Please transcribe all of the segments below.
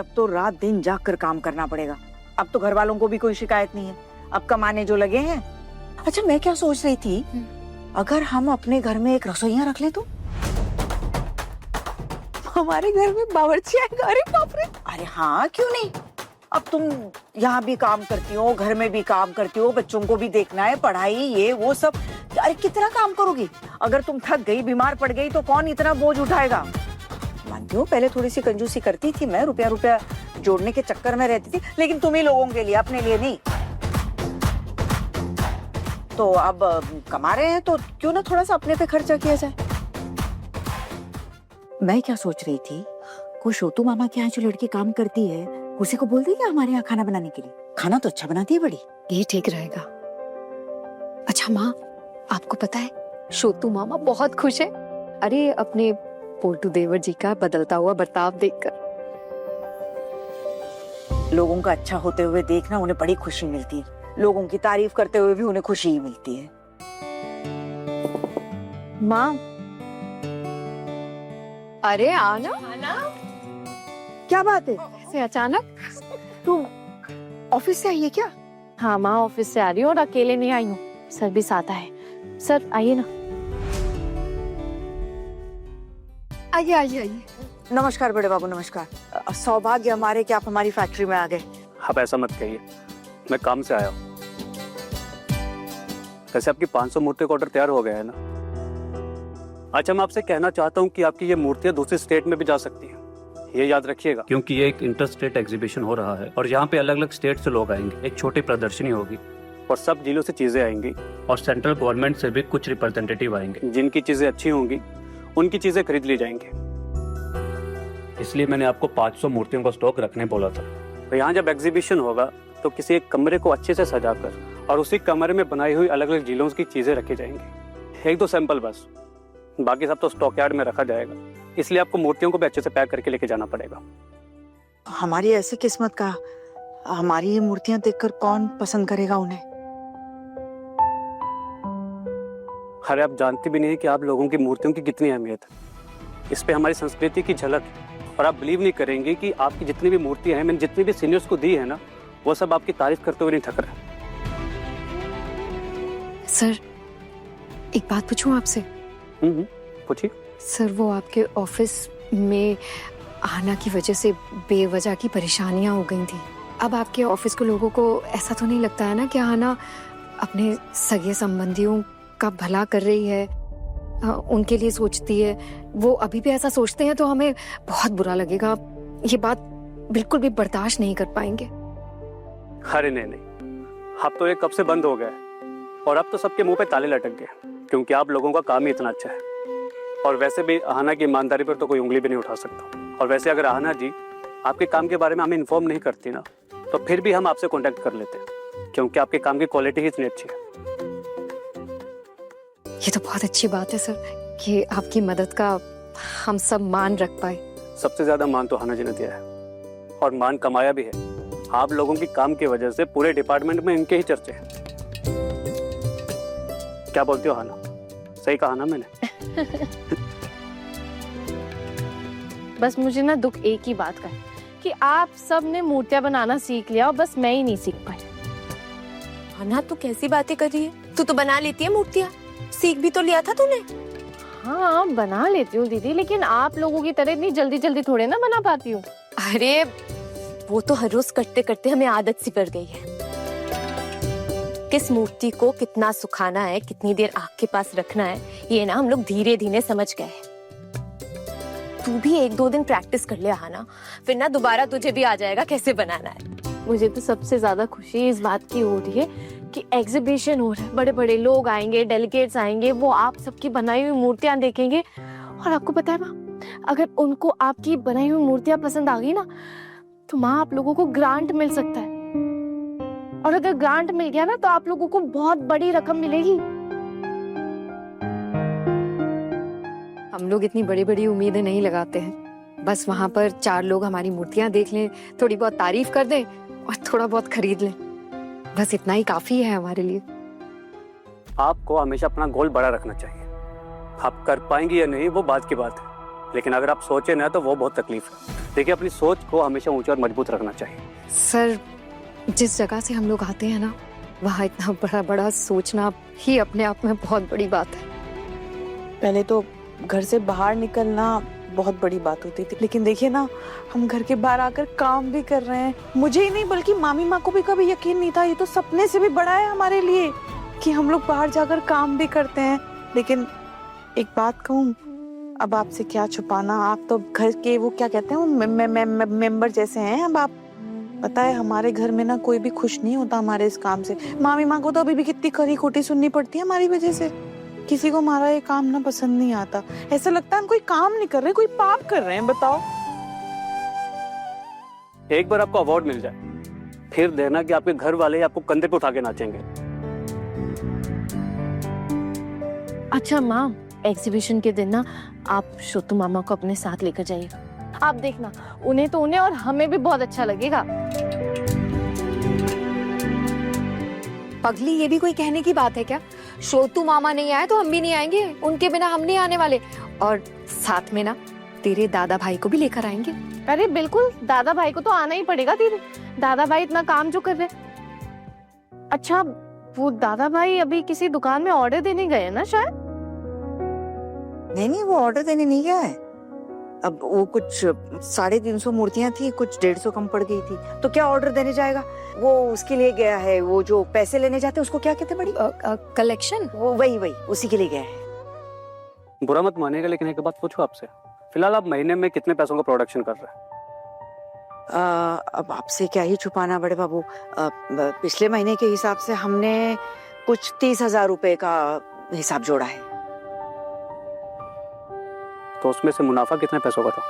अब तो रात दिन जाग कर काम करना पड़ेगा। अब तो घर वालों को भी कोई शिकायत नहीं है, अब कमाने जो लगे हैं। अच्छा मैं क्या सोच रही थी, अगर हम अपने घर में एक रसोइया रख ले तो हमारे घर में बावर्ची आएगा। अरे बाप रे, अरे हाँ क्यों नहीं। अब तुम यहाँ भी काम करती हो, घर में भी काम करती हो, बच्चों को भी देखना है, पढ़ाई ये वो सब। अरे कितना काम करोगी। अगर तुम थक गई, बीमार पड़ गई तो कौन इतना बोझ उठाएगा। मानती हो पहले थोड़ी सी कंजूसी करती थी मैं, रुपया रुपया जोड़ने के चक्कर में रहती थी, लेकिन तुम ही लोगों के लिए, अपने लिए नहीं। तो अब कमा रहे हैं तो क्यों ना थोड़ा सा अपने पे खर्चा किया जाए। मैं क्या सोच रही थी, कोई छोटू मामा के यहाँ जो लड़की काम करती है उसी को बोल देगी हमारे यहाँ खाना बनाने के लिए। खाना तो अच्छा बनाती है बड़ी। ये ठीक रहेगा। अच्छा माँ, आपको पता है छोटू मामा बहुत खुश है, अरे अपने पोल्टू देवर जी का बदलता हुआ बर्ताव देखकर। लोगों का अच्छा होते हुए देखना उन्हें बड़ी खुशी मिलती है, लोगों की तारीफ करते हुए भी उन्हें खुशी ही मिलती है। माँ, अरे आना। क्या बात है, ऐसे अचानक? तू ऑफिस से आई है क्या? हाँ माँ, ऑफिस से आ रही हूँ और अकेले नहीं आई हूँ, सर भी साथ है। सर आइए ना। आइए आइए आइए। नमस्कार बड़े बाबू, नमस्कार। सौभाग्य हमारे कि आप हमारी फैक्ट्री में आ गए। आप ऐसा मत कहिए, मैं काम से आया हूँ। वैसे आपकी 500 मूर्तियों का ऑर्डर तैयार हो गया है ना? अच्छा मैं आपसे कहना चाहता हूँ कि आपकी ये मूर्तियाँ दूसरी स्टेट में भी जा सकती हैं, ये याद रखिएगा, क्योंकि ये एक इंटर स्टेट एग्जीबिशन हो रहा है और यहाँ पे अलग अलग स्टेट से लोग आएंगे। एक छोटी प्रदर्शनी होगी और सब जिलों से चीजें आएंगी और सेंट्रल गवर्नमेंट से भी कुछ रिप्रेजेंटेटिव आएंगे। जिनकी चीजें अच्छी होंगी उनकी चीजें खरीद ली जाएंगी। इसलिए मैंने आपको 500 मूर्तियों का स्टॉक रखने बोला था। तो यहाँ जब एग्जीबिशन होगा तो किसी एक कमरे को अच्छे से सजाकर और उसी कमरे में बनाई हुई अलग अलग जिलों की चीजें रखी जाएंगी। एक दो सैंपल बस, बाकी सब तो स्टॉक यार्ड में रखा जाएगा। इसलिए आपको मूर्तियों को भी अच्छे से पैक करके लेके जाना पड़ेगा। हमारी ऐसी किस्मत का, हमारी ये मूर्तियां देखकर कौन पसंद करेगा उन्हें। अरे आप जानती भी नहीं कि आप लोगों की मूर्तियों की कितनी अहमियत है। इस पे हमारी संस्कृति की झलक है और आप बिलीव नहीं करेंगे कि आपकी जितनी भी मूर्तियां हैं, मैंने जितनी भी सीनियर्स को दी है ना, वो सब आपकी तारीफ करते हुए नहीं थक रहे। सर एक बात पूछूं आपसे? पूछिए। सर वो आपके ऑफिस में आना की वजह से बेवजह की परेशानियां हो गई थी। अब आपके ऑफिस के लोगों को ऐसा तो नहीं लगता है ना कि आना अपने सगे संबंधियों का भला कर रही है, उनके लिए सोचती है? वो अभी भी ऐसा सोचते हैं तो हमें बहुत बुरा लगेगा। ये बात बिल्कुल भी बर्दाश्त नहीं कर पाएंगे। अरे नहीं, अब तो ये कब से बंद हो गया है और अब तो सबके मुंह पे ताले लटक गए, क्योंकि आप लोगों का काम ही इतना अच्छा है। और वैसे भी आहना की ईमानदारी पर तो कोई उंगली भी नहीं उठा सकता। और वैसे अगर आहना जी आपके काम के बारे में हमें इन्फॉर्म नहीं करती ना, तो फिर भी हम आपसे कॉन्टेक्ट कर लेते हैं, क्योंकि आपके काम की क्वालिटी ही इतनी अच्छी है। ये तो बहुत अच्छी बात है सर कि आपकी मदद का हम सब मान रख पाए। सबसे ज्यादा मान तो आहना जी ने दिया है और मान कमाया भी है। आप लोगों की काम की वजह से पूरे डिपार्टमेंट में इनके ही चर्चे हैं। क्या बोलती हो आहना, सही कहा ना मैंने? बस मुझे ना दुख एक ही बात का है कि आप सब ने मूर्तियां बनाना सीख लिया और बस मैं ही नहीं सीख पाई। अन्ना तू कैसी बातें कर रही है? तू तो बना लेती है मूर्तियां, सीख भी तो लिया था तूने। हाँ बना लेती हूँ दीदी, लेकिन आप लोगों की तरह इतनी जल्दी जल्दी थोड़े ना बना पाती हूँ। अरे वो तो हर रोज करते करते हमें आदत सी पड़ गई है। किस मूर्ति को कितना सुखाना है, कितनी देर आग के पास रखना है, ये ना हम लोग धीरे धीरे समझ गए हैं। तू भी 1-2 दिन प्रैक्टिस कर ले आना, फिर ना दोबारा तुझे भी आ जाएगा कैसे बनाना है। मुझे तो सबसे ज्यादा खुशी इस बात की हो रही है कि एग्जीबिशन हो रहा है, बड़े बड़े लोग आएंगे, डेलीगेट्स आएंगे, वो आप सबकी बनाई हुई मूर्तियां देखेंगे। और आपको पता है माँ, अगर उनको आपकी बनाई हुई मूर्तियां पसंद आ गई ना, तो माँ आप लोगों को ग्रांट मिल सकता है। और अगर ग्रांट मिल गया ना तो आप लोगों को बहुत बड़ी रकम मिलेगी। हम लोग इतनी बड़ी बड़ी उम्मीदें नहीं लगाते हैं, बस वहां पर 4 लोग हमारी मूर्तियां देख लें, थोड़ी बहुत तारीफ कर दें और थोड़ा बहुत खरीद लें, बस इतना ही काफी है हमारे लिए। आपको हमेशा अपना गोल बड़ा रखना चाहिए। आप कर पाएंगे या नहीं वो बात की बात है, लेकिन अगर आप सोचे ना तो वो बहुत तकलीफ है। देखिए, अपनी सोच को हमेशा ऊंचा और मजबूत रखना चाहिए। सर, जिस जगह से हम लोग आते हैं ना, वहाँ इतना बड़ा बड़ा सोचना ही अपने आप में बहुत बड़ी बात है। पहले तो घर से बाहर निकलना बहुत बड़ी बात होती थी, लेकिन देखिए ना, हम घर के बाहर आकर काम भी कर रहे हैं। मुझे ही नहीं बल्कि मामी माँ को भी कभी यकीन नहीं था, ये तो सपने से भी बड़ा है हमारे लिए कि हम लोग बाहर जाकर काम भी करते हैं। लेकिन एक बात कहूँ, अब आपसे क्या छुपाना, आप तो घर के वो क्या कहते हैं मेंबर जैसे हैं। अब आप पता है, हमारे घर में ना कोई भी खुश नहीं होता हमारे इस काम से। मामी माँ को तो अभी भी कितनी खरी खोटी सुननी पड़ती है हमारी वजह से। किसी को हमारा ये काम ना पसंद नहीं आता, ऐसा लगता है हम कोई काम नहीं कर रहे, कोई पाप कर रहे हैं। बताओ, एक बार आपको अवार्ड मिल जाए, फिर देखना कि आपके घर वाले आपको कंधे पे उठा के नाचेंगे। अच्छा माँ, एग्जीबिशन के दिन ना आप छोटू मामा को अपने साथ लेकर जाइएगा। आप देखना, उन्हें तो उन्हें और हमें भी बहुत अच्छा लगेगा। पगली, ये भी कोई कहने की बात है क्या? छोटू मामा नहीं आए तो हम भी नहीं आएंगे, उनके बिना हम नहीं आने वाले। और साथ में ना तेरे दादा भाई को भी लेकर आएंगे। अरे बिल्कुल, दादा भाई को तो आना ही पड़ेगा दीदी, दादा भाई इतना काम जो कर रहे। अच्छा, वो दादा भाई अभी किसी दुकान में ऑर्डर देने गए हैं ना शायद? नहीं, वो ऑर्डर देने नहीं गया है। अब वो कुछ 350 मूर्तियां थी, कुछ 150 कम पड़ गई थी, तो क्या ऑर्डर देने जाएगा? वो उसके लिए गया है, वो जो पैसे लेने जाते हैं उसको क्या कहते हैं बड़ी? कलेक्शन। वो वही उसी के लिए गया है। बुरा मत मानिएगा, लेकिन एक बात पूछूं आपसे, फिलहाल आप महीने में कितने पैसों का प्रोडक्शन कर रहे हैं? अब आपसे क्या ही छुपाना बड़े बाबू, पिछले महीने के हिसाब से हमने कुछ 30,000 रुपए का हिसाब जोड़ा है। तो उसमें से मुनाफा कितने पैसों का था?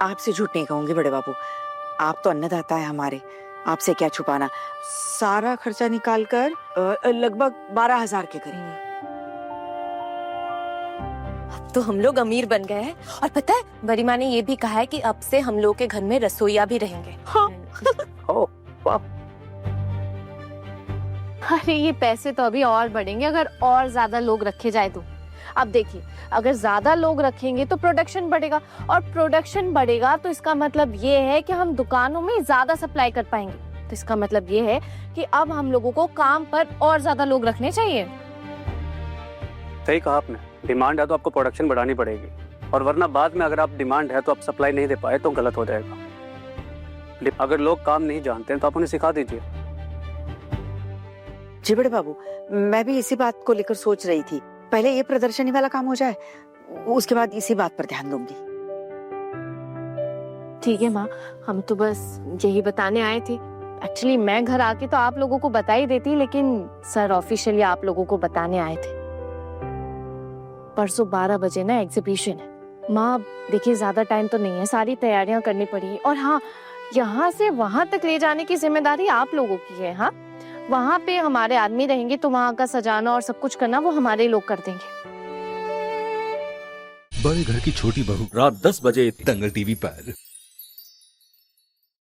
आपसे झूठ नहीं कहूंगी बड़े बाबू, आप तो अन्नदाता है हमारे, आपसे क्या छुपाना। सारा खर्चा निकाल कर लगभग 12,000 के करीब। अब तो हम लोग अमीर बन गए हैं। और पता है, बड़ी माँ ने ये भी कहा है कि अब से हम लोग के घर में रसोईया भी रहेंगे। हाँ। ओह वाह। अरे ये पैसे तो अभी और बढ़ेंगे अगर और ज्यादा लोग रखे जाए तो। अब देखिए, अगर ज्यादा लोग रखेंगे तो प्रोडक्शन बढ़ेगा, और प्रोडक्शन बढ़ेगा तो इसका मतलब ये है कि हम दुकानों में ज्यादा सप्लाई कर पाएंगे। तो इसका मतलब ये है कि अब हम लोगों को काम पर और ज्यादा लोग रखने चाहिए। सही कहा आपने, डिमांड है तो आपको प्रोडक्शन बढ़ानी पड़ेगी, और वरना बाद में अगर आप डिमांड है तो आप सप्लाई नहीं दे पाए तो गलत हो जाएगा। अगर लोग काम नहीं जानते हैं तो आप उन्हें सिखा दीजिए। जी बड़े बाबू, मैं भी इसी बात को लेकर सोच रही थी, पहले ये प्रदर्शनी वाला काम हो जाए, उसके बाद इसी बात पर ध्यान दूंगी। ठीक है माँ, हम तो बस यही बताने आए थे। एक्चुअली मैं घर आके तो आप लोगों को बता ही देती, लेकिन सर ऑफिशियली आप लोगों को बताने आए थे। परसों 12 बजे ना एग्जीबिशन है माँ। देखिए, ज्यादा टाइम तो नहीं है, सारी तैयारियां करनी पड़ी। और हाँ, यहाँ से वहां तक ले जाने की जिम्मेदारी आप लोगों की है। हाँ, वहां पे हमारे आदमी रहेंगे, तो वहां का सजाना और सब कुछ करना वो हमारे लोग कर देंगे। बड़े घर की छोटी बहू, रात 10 बजे दंगल टीवी पर।